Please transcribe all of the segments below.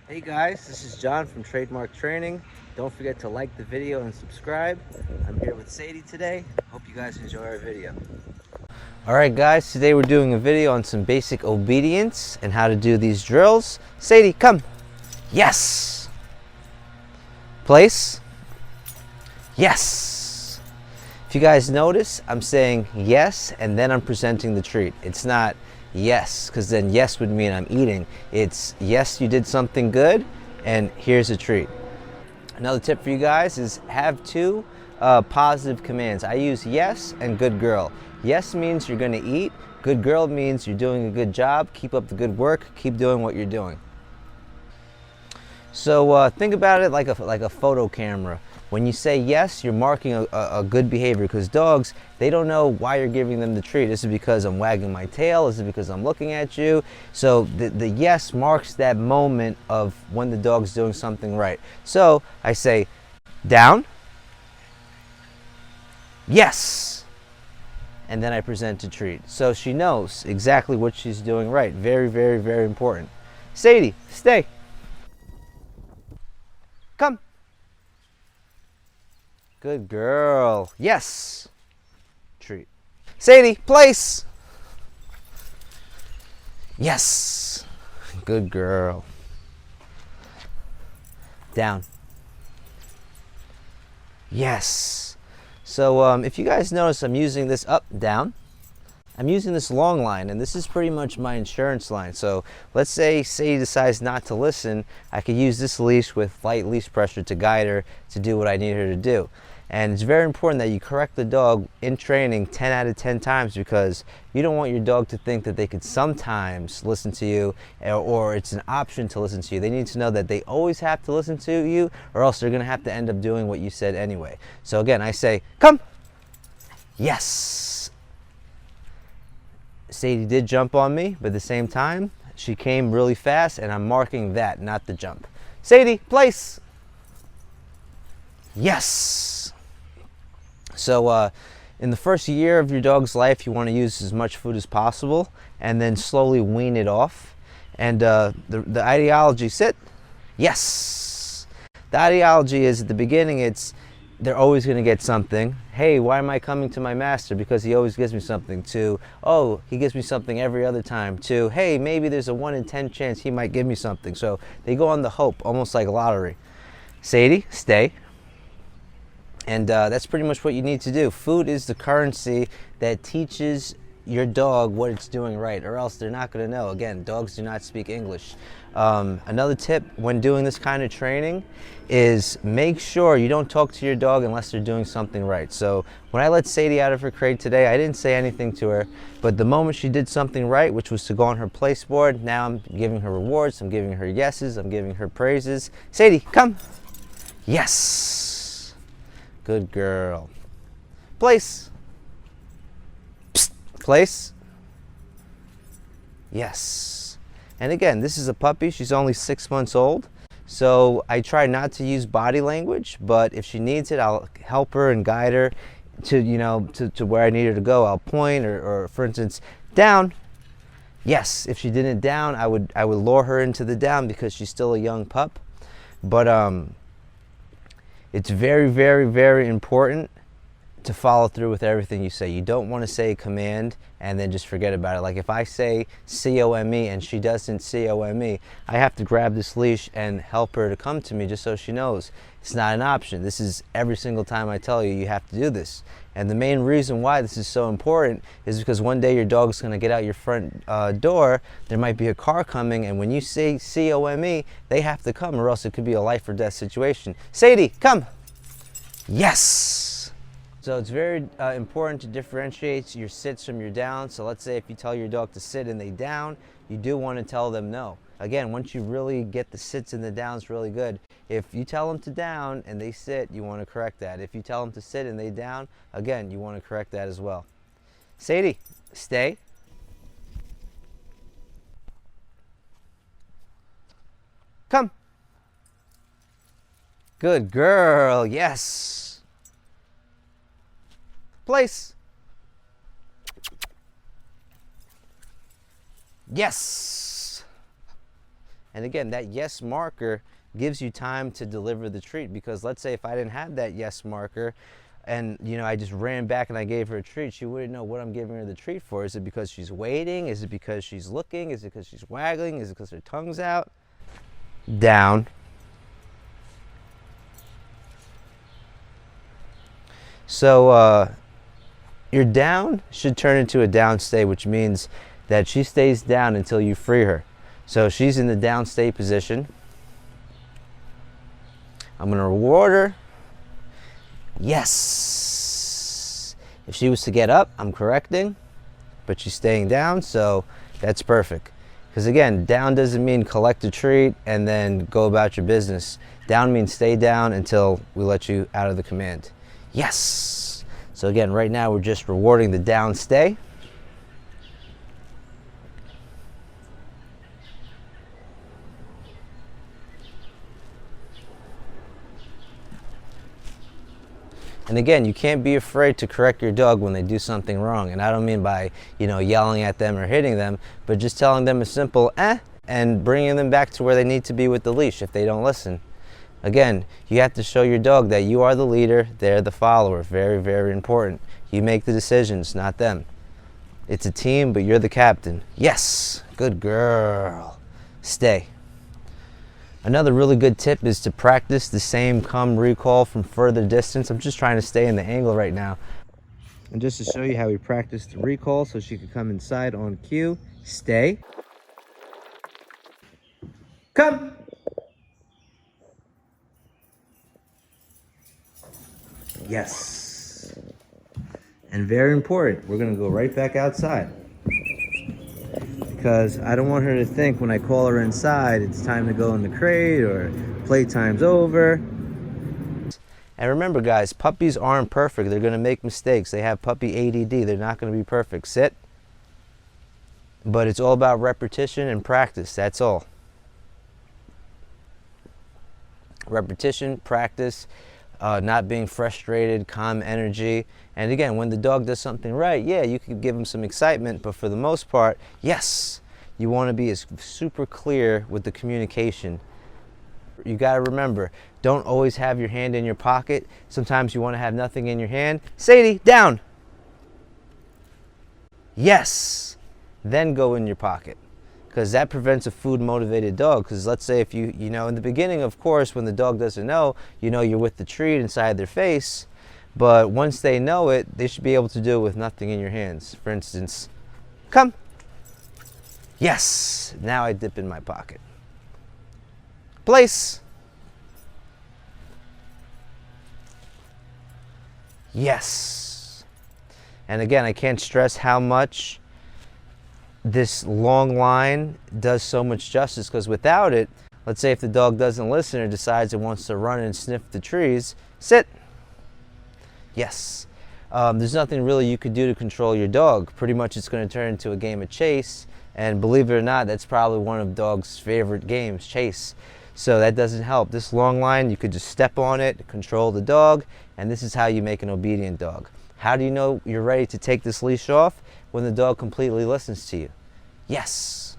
Hey guys, this is John from Trademark Training. Don't forget to like the video and subscribe. I'm here with Sadie today. Hope you guys enjoy our video. Alright guys, today we're doing a video on some basic obedience and how to do these drills. Sadie, come. Yes. Place. Yes. If you guys notice, I'm saying yes and then I'm presenting the treat. It's not yes, because then yes would mean I'm eating. It's yes, you did something good, and here's a treat. Another tip for you guys is have two positive commands. I use yes and good girl. Yes means you're going to eat. Good girl means you're doing a good job. Keep up the good work. Keep doing what you're doing. So think about it like a photo camera. When you say yes, you're marking a good behavior, because dogs, they don't know why you're giving them the treat. This is because I'm wagging my tail. This is because I'm looking at you. So the yes marks that moment of when the dog's doing something right. So I say down, yes, and then I present a treat. So she knows exactly what she's doing right. Very, very, very important. Sadie, stay. Come. Good girl. Yes. Treat. Sadie, place. Yes. Good girl. Down. Yes. So if you guys notice, I'm using this up, down. I'm using this long line, and this is pretty much my insurance line. So let's say Sadie decides not to listen, I could use this leash with light leash pressure to guide her to do what I need her to do. And it's very important that you correct the dog in training 10 out of 10 times, because you don't want your dog to think that they could sometimes listen to you, or it's an option to listen to you. They need to know that they always have to listen to you, or else they're going to have to end up doing what you said anyway. So again, I say, come. Yes. Sadie did jump on me, but at the same time, she came really fast, and I'm marking that, not the jump. Sadie, place. Yes. So in the first year of your dog's life, you want to use as much food as possible, and then slowly wean it off. And the ideology, sit. Yes. The ideology is, at the beginning, they're always going to get something. Hey, why am I coming to my master? Because he always gives me something. To, oh, he gives me something every other time. To, hey, maybe there's a 1 in 10 chance he might give me something. So they go on the hope, almost like a lottery. Sadie, stay. And that's pretty much what you need to do. Food is the currency that teaches your dog what it's doing right, or else they're not going to know. Again, dogs do not speak English. Another tip when doing this kind of training is make sure you don't talk to your dog unless they're doing something right. So when I let Sadie out of her crate today, I didn't say anything to her, but the moment she did something right, which was to go on her place board, now I'm giving her rewards, I'm giving her yeses, I'm giving her praises. Sadie, come. Yes. Good girl. Place. Psst. Place. Yes. And again, this is a puppy. She's only 6 months old. So I try not to use body language, but if she needs it, I'll help her and guide her to where I need her to go. I'll point, or for instance, down. Yes. If she didn't down, I would lure her into the down, because she's still a young pup. But it's very, very, very important to follow through with everything you say. You don't want to say a command and then just forget about it. Like if I say C-O-M-E and she doesn't C-O-M-E, I have to grab this leash and help her to come to me, just so she knows it's not an option. This is every single time I tell you, you have to do this. And the main reason why this is so important is because one day your dog's going to get out your front door, there might be a car coming, and when you say C-O-M-E, they have to come, or else it could be a life or death situation. Sadie, come. Yes. So it's very important to differentiate your sits from your downs. So let's say if you tell your dog to sit and they down, you do want to tell them no. Again, once you really get the sits and the downs really good, if you tell them to down and they sit, you want to correct that. If you tell them to sit and they down, again, you want to correct that as well. Sadie, stay. Come. Good girl, yes. Place. Yes. And again, that yes marker gives you time to deliver the treat, because let's say if I didn't have that yes marker and I just ran back and I gave her a treat, she wouldn't know what I'm giving her the treat for. Is it because she's waiting? Is it because she's looking? Is it because she's waggling? Is it because her tongue's out? Down. So your down should turn into a down stay, which means that she stays down until you free her. So she's in the down stay position. I'm going to reward her. Yes. If she was to get up, I'm correcting, but she's staying down, so that's perfect. Because again, down doesn't mean collect a treat and then go about your business. Down means stay down until we let you out of the command. Yes. So again, right now we're just rewarding the down stay. And again, you can't be afraid to correct your dog when they do something wrong. And I don't mean by, yelling at them or hitting them, but just telling them a simple and bringing them back to where they need to be with the leash if they don't listen. Again, you have to show your dog that you are the leader, they're the follower. Very, very important. You make the decisions, not them. It's a team, but you're the captain. Yes, good girl. Stay. Another really good tip is to practice the same come recall from further distance. I'm just trying to stay in the angle right now. And just to show you how we practice the recall so she could come inside on cue. Stay. Come. Yes. And very important, we're going to go right back outside. Because I don't want her to think when I call her inside it's time to go in the crate or playtime's over. And remember guys, puppies aren't perfect. They're going to make mistakes. They have puppy ADD. They're not going to be perfect. Sit. But it's all about repetition and practice. That's all. Repetition, practice, not being frustrated, calm energy. And again, when the dog does something right, yeah, you can give them some excitement, but for the most part, yes, you want to be as super clear with the communication. You got to remember, don't always have your hand in your pocket. Sometimes you want to have nothing in your hand. Sadie, down. Yes. Then go in your pocket. Because that prevents a food motivated dog. Because let's say if you in the beginning, of course, when the dog doesn't know, you're with the treat inside their face. But once they know it, they should be able to do it with nothing in your hands. For instance, come. Yes. Now I dip in my pocket. Place. Yes. And again, I can't stress how much this long line does so much justice, because without it, let's say if the dog doesn't listen or decides it wants to run and sniff the trees, sit. Yes. There's nothing really you could do to control your dog. Pretty much it's going to turn into a game of chase, and believe it or not, that's probably one of dogs' favorite games, chase. So that doesn't help. This long line, you could just step on it, control the dog, and this is how you make an obedient dog. How do you know you're ready to take this leash off? When the dog completely listens to you. Yes.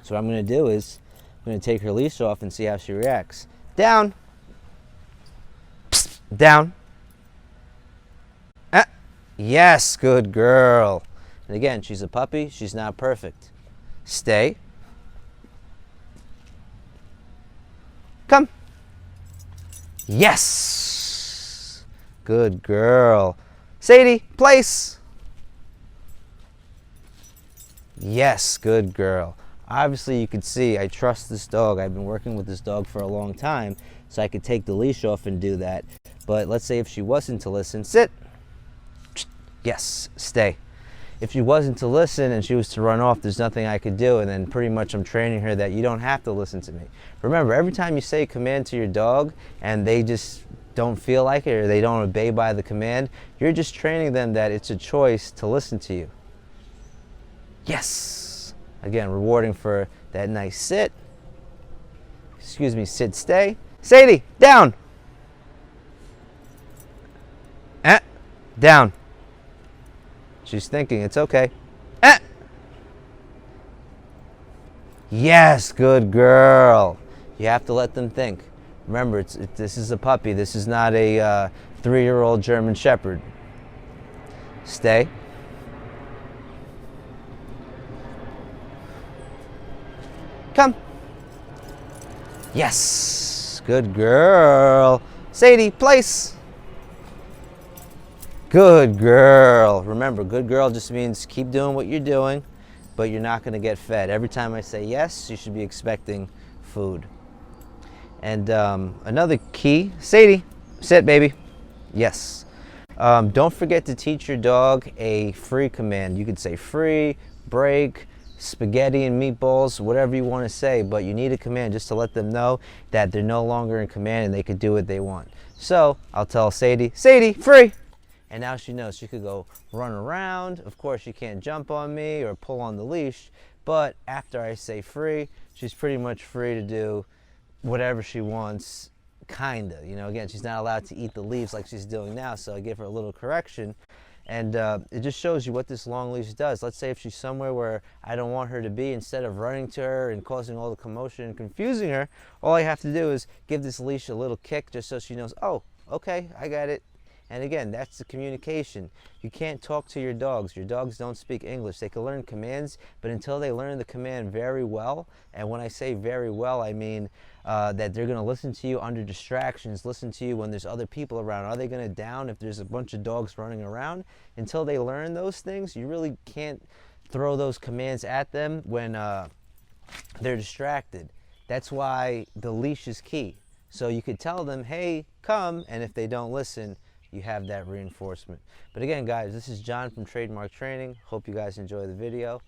So what I'm going to do is I'm going to take her leash off and see how she reacts. Down. Psst. Down. Yes, good girl. And again, she's a puppy. She's not perfect. Stay. Come. Yes. Good girl. Sadie, place. Yes, good girl. Obviously you could see I trust this dog. I've been working with this dog for a long time, so I could take the leash off and do that. But let's say if she wasn't to listen, sit. Yes, stay. If she wasn't to listen and she was to run off, there's nothing I could do, and then pretty much I'm training her that you don't have to listen to me. Remember, every time you say a command to your dog and they just don't feel like it or they don't obey by the command, you're just training them that it's a choice to listen to you. Yes. Again, rewarding for that nice sit. Excuse me, sit, stay. Sadie, down. Down. She's thinking, it's okay. Yes, good girl. You have to let them think. Remember, this is a puppy. This is not a 3-year-old German Shepherd. Stay. Come. Yes, good girl. Sadie, place. Good girl. Remember, good girl just means keep doing what you're doing, but you're not going to get fed. Every time I say yes, you should be expecting food. And another key, Sadie, sit, baby. Yes. Don't forget to teach your dog a free command. You could say free, break, spaghetti and meatballs, whatever you want to say, but you need a command just to let them know that they're no longer in command and they could do what they want. So I'll tell Sadie, Sadie, free. And now she knows she could go run around. Of course, she can't jump on me or pull on the leash, but after I say free, she's pretty much free to do whatever she wants, kinda. You know, again, she's not allowed to eat the leaves like she's doing now, so I give her a little correction. And it just shows you what this long leash does. Let's say if she's somewhere where I don't want her to be, instead of running to her and causing all the commotion and confusing her, all I have to do is give this leash a little kick just so she knows, oh, okay, I got it. And again, that's the communication. You can't talk to your dogs. Your dogs don't speak English. They can learn commands, but until they learn the command very well, and when I say very well, I mean that they're going to listen to you under distractions, listen to you when there's other people around. Are they going to down if there's a bunch of dogs running around? Until they learn those things, you really can't throw those commands at them when they're distracted. That's why the leash is key. So you could tell them, hey, come, and if they don't listen, you have that reinforcement. But again, guys, this is John from Trademark Training. Hope you guys enjoy the video.